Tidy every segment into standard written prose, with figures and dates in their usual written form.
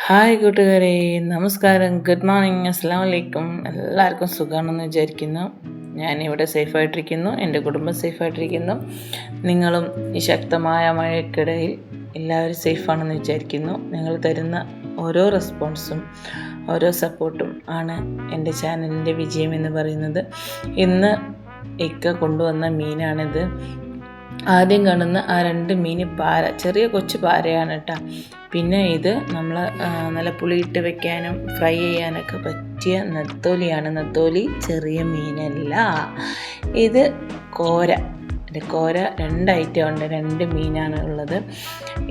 Hi കൂട്ടുകാരെ, നമസ്കാരം, good morning, അസ്സലാമു അലൈക്കും. എല്ലാവർക്കും സുഖമാണെന്ന് വിചാരിക്കുന്നു. ഞാനിവിടെ സേഫായിട്ടിരിക്കുന്നു, എൻ്റെ കുടുംബം സേഫായിട്ടിരിക്കുന്നു. നിങ്ങളും ഈ ശക്തമായ മഴയ്ക്കിടയിൽ എല്ലാവരും സേഫാണെന്ന് വിചാരിക്കുന്നു. നിങ്ങൾ തരുന്ന ഓരോ റെസ്പോൺസും ഓരോ സപ്പോർട്ടും ആണ് എൻ്റെ ചാനലിൻ്റെ വിജയം എന്ന് പറയുന്നത്. ഇന്ന് ഇക്ക കൊണ്ടുവന്ന മീനാണിത്. ആദ്യം കാണുന്ന ആ 2 മീൻ പാര, ചെറിയ കൊച്ചു പാരയാണ് കേട്ടോ. പിന്നെ ഇത് നമ്മൾ നല്ല പുളിയിട്ട് വെക്കാനും ഫ്രൈ ചെയ്യാനൊക്കെ പറ്റിയ നെത്തോലിയാണ്. നെത്തോലി ചെറിയ മീനല്ല. ഇത് കോര. കോര 2 ഐറ്റം ഉണ്ട്, 2 മീനാണ് ഉള്ളത്.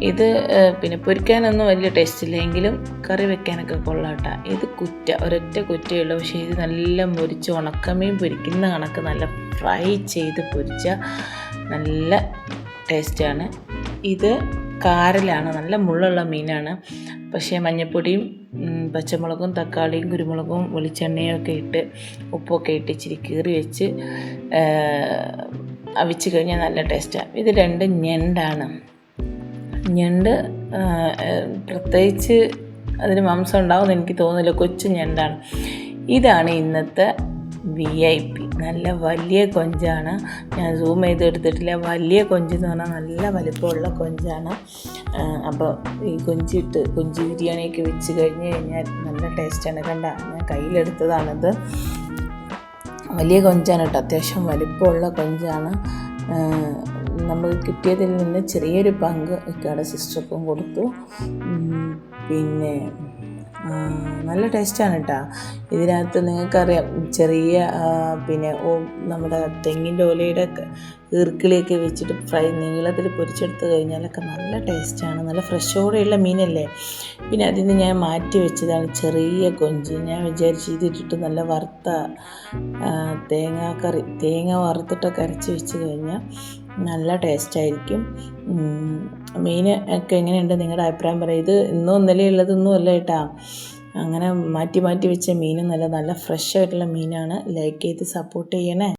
ഇത് പിന്നെ പൊരിക്കാനൊന്നും വലിയ ടേസ്റ്റ് ഇല്ലെങ്കിലും കറി വെക്കാനൊക്കെ കൊള്ളാട്ട. ഇത് കുറ്റ, ഒരൊറ്റ കുറ്റയേ ഉള്ളൂ. പക്ഷേ ഇത് നല്ല മുരിച്ച് ഉണക്കമീൻ പൊരിക്കുന്ന കണക്ക് നല്ല ഫ്രൈ ചെയ്ത് പൊരിച്ച നല്ല ടേസ്റ്റാണ്. ഇത് കാരലാണ്, നല്ല മുള്ളുള്ള മീനാണ്. പക്ഷേ മഞ്ഞൾപ്പൊടിയും പച്ചമുളകും തക്കാളിയും കുരുമുളകും വെളിച്ചെണ്ണയും ഒക്കെ ഇട്ട് ഉപ്പൊക്കെ ഇട്ട് ഇച്ചിരി കീറി വെച്ച് അവിച്ച് കഴിഞ്ഞാൽ നല്ല ടേസ്റ്റാണ്. ഇത് 2 ഞണ്ടാണ്. ഞണ്ട് പ്രത്യേകിച്ച് അതിന് മാംസം ഉണ്ടാവുമെന്ന് എനിക്ക് തോന്നുന്നില്ല, കൊച്ചു ഞണ്ടാണ്. ഇതാണ് ഇന്നത്തെ VIP. നല്ല വലിയ കൊഞ്ചാണ്. ഞാൻ സൂം ചെയ്ത് എടുത്തിട്ടില്ല. വലിയ കൊഞ്ചെന്ന് പറഞ്ഞാൽ നല്ല വലിപ്പമുള്ള കൊഞ്ചാണ്. അപ്പോൾ ഈ കൊഞ്ച് ബിരിയാണിയൊക്കെ വെച്ച് കഴിഞ്ഞ് കഴിഞ്ഞാൽ നല്ല ടേസ്റ്റാണ്. കണ്ട, ഞാൻ കയ്യിലെടുത്തതാണിത്. വലിയ കൊഞ്ചാണ് കേട്ടോ, അത്യാവശ്യം വലിപ്പമുള്ള കൊഞ്ചാണ്. നമ്മൾ കിട്ടിയതിൽ നിന്ന് ചെറിയൊരു പങ്ക് ഇക്കയുടെ സിസ്റ്റർക്കും കൊടുത്തു. പിന്നെ നല്ല ടേസ്റ്റാണ് കേട്ടോ. ഇതിനകത്ത് നിങ്ങൾക്കറിയാം, ചെറിയ പിന്നെ നമ്മുടെ തെങ്ങിൻ്റെ ഓലയുടെ ഈർക്കിളിയൊക്കെ വെച്ചിട്ട് ഫ്രൈ നീളത്തിൽ പൊരിച്ചെടുത്ത് കഴിഞ്ഞാലൊക്കെ നല്ല ടേസ്റ്റാണ്. നല്ല ഫ്രഷോടെയുള്ള മീനല്ലേ. പിന്നെ അതിന് ഞാൻ മാറ്റി വെച്ചതാണ് ചെറിയ കൊഞ്ച്. ഞാൻ വിചാരിച്ചു ഇതിട്ടിട്ട് നല്ല വറുത്ത തേങ്ങ വറുത്തിട്ടൊക്കെ അരച്ച് വെച്ച് കഴിഞ്ഞാൽ നല്ല ടേസ്റ്റായിരിക്കും. മീൻ ഒക്കെ എങ്ങനെയുണ്ട്, നിങ്ങളുടെ അഭിപ്രായം പറയും. ഇത് ഇന്നും ഇന്നലെ ഉള്ളതൊന്നും അല്ല കേട്ടോ. അങ്ങനെ മാറ്റി വെച്ച മീനും നല്ല ഫ്രഷ് ആയിട്ടുള്ള മീനാണ്. ലൈക്ക് ചെയ്ത് സപ്പോർട്ട് ചെയ്യണേ.